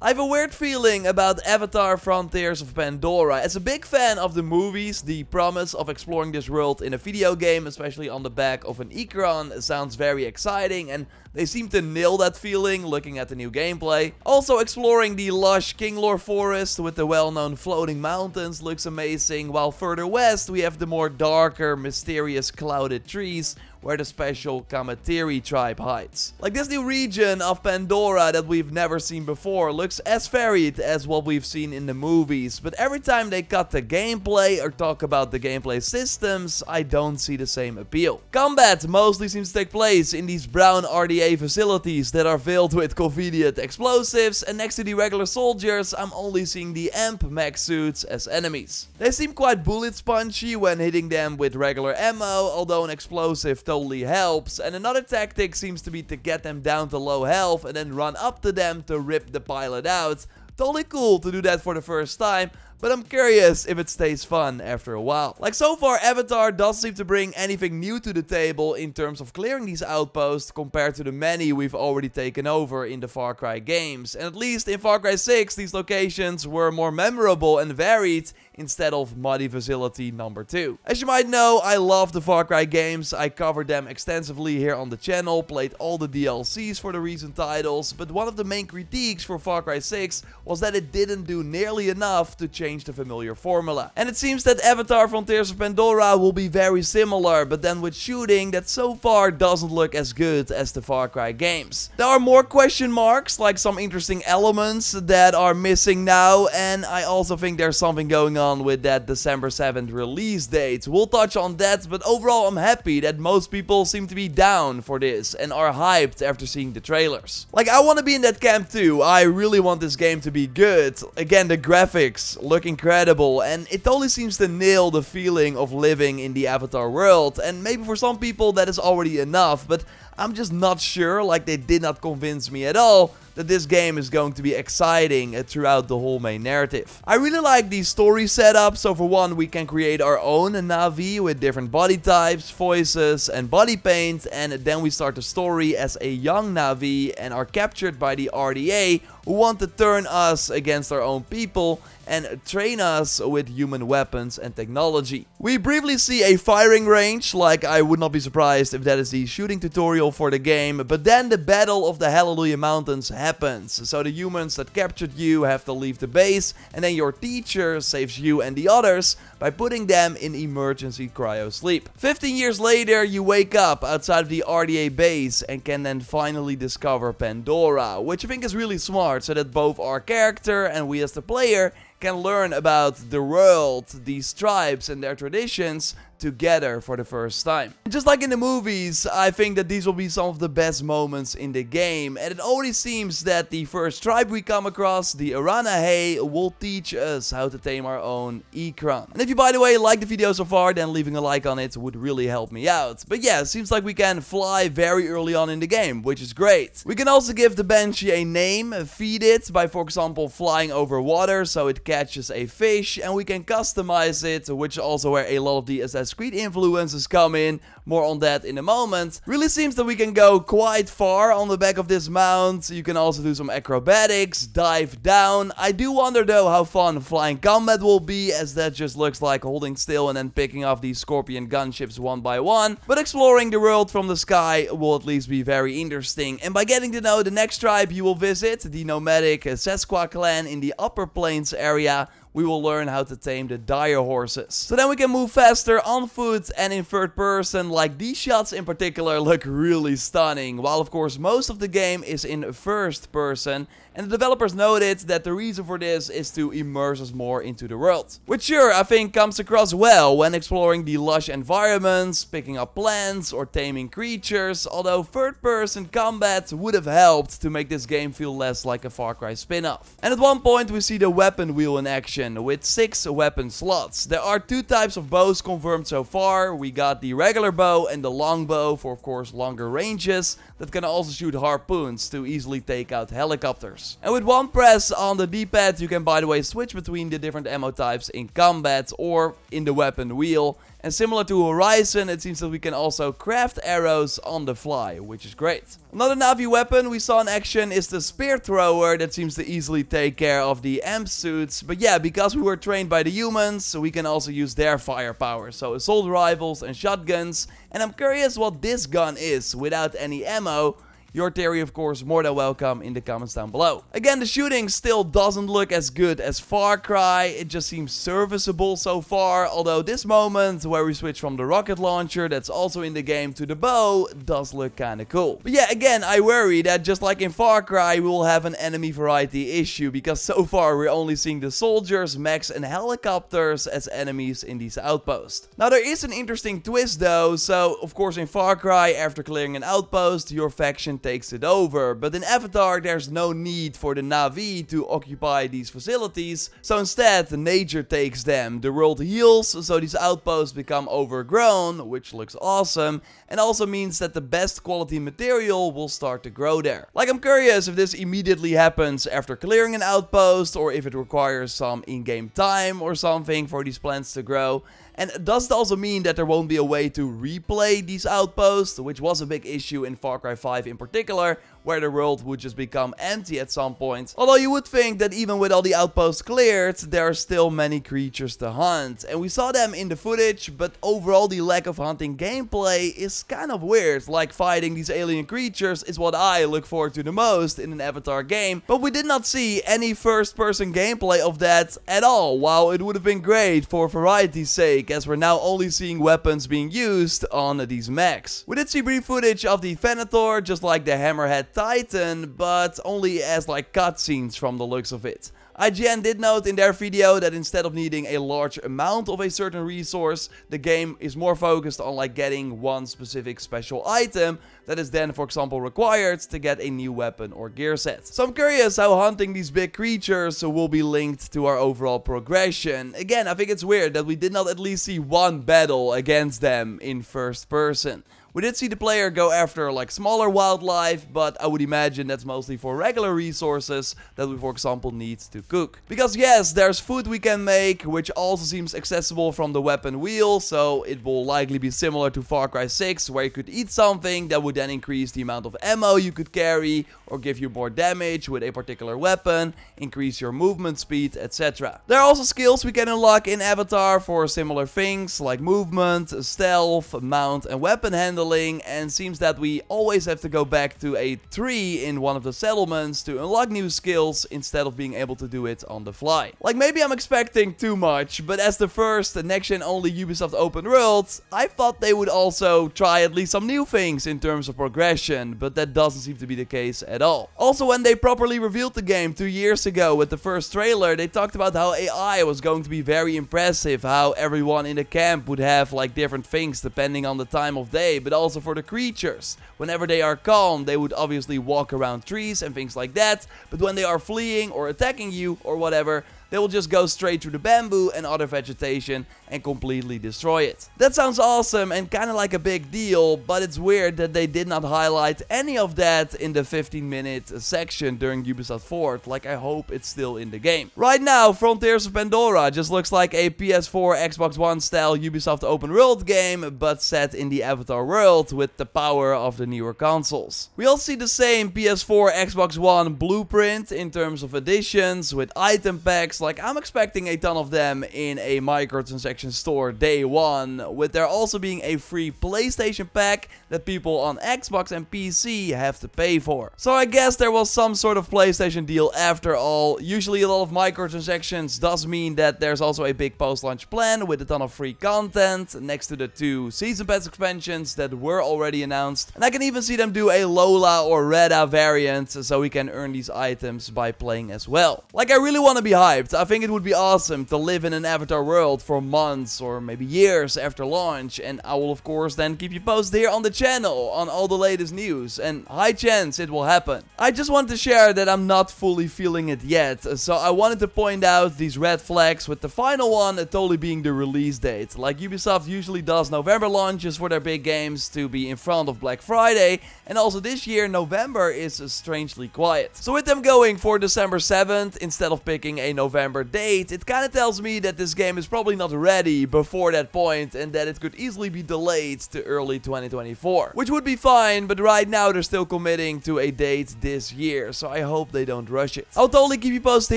I have a weird feeling about Avatar Frontiers of Pandora. As a big fan of the movies, the promise of exploring this world in a video game, especially on the back of an Ikran, sounds very exciting, and they seem to nail that feeling looking at the new gameplay. Also, exploring the lush Kinglor forest with the well-known floating mountains looks amazing, while further west we have the more darker, mysterious clouded trees where the special Kamatiri tribe hides. Like, this new region of Pandora that we've never seen before looks as varied as what we've seen in the movies, but every time they cut the gameplay or talk about the gameplay systems, I don't see the same appeal. Combat mostly seems to take place in these brown RDA facilities that are filled with convenient explosives, and next to the regular soldiers, I'm only seeing the AMP mech suits as enemies. They seem quite bullet spongy when hitting them with regular ammo, although an explosive totally helps, and another tactic seems to be to get them down to low health and then run up to them to rip the pilot out. Totally cool to do that for the first time, but I'm curious if it stays fun after a while. Like, so far Avatar doesn't seem to bring anything new to the table in terms of clearing these outposts compared to the many we've already taken over in the Far Cry games. And at least in Far Cry 6 these locations were more memorable and varied instead of muddy facility number 2. As you might know, I love the Far Cry games. I covered them extensively here on the channel, played all the DLCs for the recent titles, but one of the main critiques for Far Cry 6 was that it didn't do nearly enough to change the familiar formula. And it seems that Avatar Frontiers of Pandora will be very similar, but then with shooting that so far doesn't look as good as the Far Cry games. There are more question marks, like some interesting elements that are missing now, and I also think there's something going on with that December 7th release date. We'll touch on that, but overall I'm happy that most people seem to be down for this and are hyped after seeing the trailers. Like, I want to be in that camp too. I really want this game to be good. Again, the graphics look incredible, and it totally seems to nail the feeling of living in the Avatar world, and maybe for some people that is already enough, but I'm just not sure. Like, they did not convince me at all that this game is going to be exciting throughout the whole main narrative. I really like the story setup. So for one, we can create our own Na'vi with different body types, voices and body paint, and then we start the story as a young Na'vi and are captured by the RDA, who want to turn us against our own people and train us with human weapons and technology. We briefly see a firing range, like I would not be surprised if that is the shooting tutorial for the game, but then the Battle of the Hallelujah Mountains happens. So the humans that captured you have to leave the base, and then your teacher saves you and the others by putting them in emergency cryo sleep. 15 years later, you wake up outside of the RDA base and can then finally discover Pandora, which I think is really smart, so that both our character and we as the player can learn about the world, these tribes and their traditions together for the first time. Just like in the movies, I think that these will be some of the best moments in the game, and it already seems that the first tribe we come across, the Aranahe, will teach us how to tame our own Ikran. And if you, by the way, like the video so far, then leaving a like on it would really help me out. But yeah, it seems like we can fly very early on in the game, which is great. We can also give the Banshee a name, feed it by, for example, flying over water so it catches a fish, and we can customize it, which is also where a lot of the Assassin's Creed influences come in. More on that in a moment. Really seems that we can go quite far on the back of this mount. You can also do some acrobatics, dive down. I do wonder though how fun flying combat will be, as that just looks like holding still and then picking off these Scorpion gunships one by one. But exploring the world from the sky will at least be very interesting. And by getting to know the next tribe you will visit, the nomadic Sesqua clan in the Upper Plains area, we will learn how to tame the dire horses. So then we can move faster on foot and in third person. Like, these shots in particular look really stunning, while of course most of the game is in first person. And the developers noted that the reason for this is to immerse us more into the world. Which sure, I think comes across well when exploring the lush environments, picking up plants or taming creatures, although third person combat would have helped to make this game feel less like a Far Cry spin-off. And at one point we see the weapon wheel in action with 6 weapon slots. There are 2 types of bows confirmed so far. We got the regular bow and the longbow for, of course, longer ranges that can also shoot harpoons to easily take out helicopters. creatures. And with one press on the D-pad, you can, by the way, switch between the different ammo types in combat or in the weapon wheel. And similar to Horizon, it seems that we can also craft arrows on the fly, which is great. Another Na'vi weapon we saw in action is the spear thrower that seems to easily take care of the amp suits. But yeah, because we were trained by the humans, we can also use their firepower. So assault rifles and shotguns. And I'm curious what this gun is without any ammo. Your theory, of course, more than welcome in the comments down below. Again, the shooting still doesn't look as good as Far Cry. It just seems serviceable so far. Although this moment where we switch from the rocket launcher that's also in the game to the bow does look kinda cool. But yeah, again, I worry that just like in Far Cry, we will have an enemy variety issue. Because so far we're only seeing the soldiers, mechs and helicopters as enemies in these outposts. Now there is an interesting twist though. So of course in Far Cry, after clearing an outpost, your faction takes it over, but in Avatar there's no need for the Na'vi to occupy these facilities, so instead nature takes them. The world heals, so these outposts become overgrown, which looks awesome, and also means that the best quality material will start to grow there. Like, I'm curious if this immediately happens after clearing an outpost, or if it requires some in-game time or something for these plants to grow. And does it also mean that there won't be a way to replay these outposts, which was a big issue in Far Cry 5 in particular, where the world would just become empty at some point. Although you would think that even with all the outposts cleared, there are still many creatures to hunt. And we saw them in the footage, but overall the lack of hunting gameplay is kind of weird. Like, fighting these alien creatures is what I look forward to the most in an Avatar game. But we did not see any first-person gameplay of that at all, while it would have been great for variety's sake, as we're now only seeing weapons being used on these mechs. We did see brief footage of the Venator, just like the Hammerhead Titan, but only as like cutscenes from the looks of it. IGN did note in their video that instead of needing a large amount of a certain resource, the game is more focused on like getting one specific special item that is then, for example, required to get a new weapon or gear set. So I'm curious how hunting these big creatures will be linked to our overall progression. Again, I think it's weird that we did not at least see one battle against them in first person. We did see the player go after like smaller wildlife, but I would imagine that's mostly for regular resources that we, for example, need to cook. Because yes, there's food we can make, which also seems accessible from the weapon wheel, so it will likely be similar to Far Cry 6, where you could eat something that would then increase the amount of ammo you could carry, or give you more damage with a particular weapon, increase your movement speed, etc. There are also skills we can unlock in Avatar for similar things, like movement, stealth, mount and weapon handling. And seems that we always have to go back to a tree in one of the settlements to unlock new skills instead of being able to do it on the fly. Like, maybe I'm expecting too much, but as the first next-gen only Ubisoft open world, I thought they would also try at least some new things in terms of progression, but that doesn't seem to be the case at all. Also, when they properly revealed the game 2 years ago with the first trailer, they talked about how AI was going to be very impressive, how everyone in the camp would have like different things depending on the time of day, but also for the creatures. Whenever they are calm, they would obviously walk around trees and things like that, but when they are fleeing or attacking you or whatever, they will just go straight through the bamboo and other vegetation and completely destroy it. That sounds awesome and kind of like a big deal, but it's weird that they did not highlight any of that in the 15-minute section during Ubisoft Forward. Like, I hope it's still in the game. Right now, Frontiers of Pandora just looks like a PS4, Xbox One style Ubisoft open world game, but set in the Avatar world with the power of the newer consoles. We all see the same PS4, Xbox One blueprint in terms of additions with item packs. Like, I'm expecting a ton of them in a microtransaction store day one, with there also being a free PlayStation pack that people on Xbox and PC have to pay for. So I guess there was some sort of PlayStation deal after all. Usually a lot of microtransactions does mean that there's also a big post-launch plan with a ton of free content next to the 2 Season Pass expansions that were already announced. And I can even see them do a Lola or Reda variant so we can earn these items by playing as well. Like, I really want to be hyped hyped. I think it would be awesome to live in an Avatar world for months or maybe years after launch, and I will of course then keep you posted here on the channel on all the latest news, and high chance it will happen. I just want to share that I'm not fully feeling it yet, so I wanted to point out these red flags, with the final one totally being the release date. Like Ubisoft usually does November launches for their big games to be in front of Black Friday, and also this year November is strangely quiet. So with them going for December 7th instead of picking a November date, it kinda tells me that this game is probably not ready before that point and that it could easily be delayed to early 2024. Which would be fine, but right now they're still committing to a date this year, so I hope they don't rush it. I'll totally keep you posted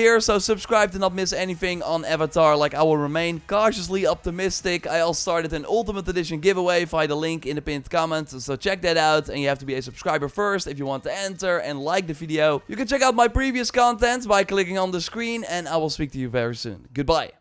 here, so subscribe to not miss anything on Avatar. Like, I will remain cautiously optimistic. I also started an Ultimate Edition giveaway via the link in the pinned comment, so check that out, and you have to be a subscriber first if you want to enter, and like the video. You can check out my previous content by clicking on the screen, and I will speak to you very soon. Goodbye.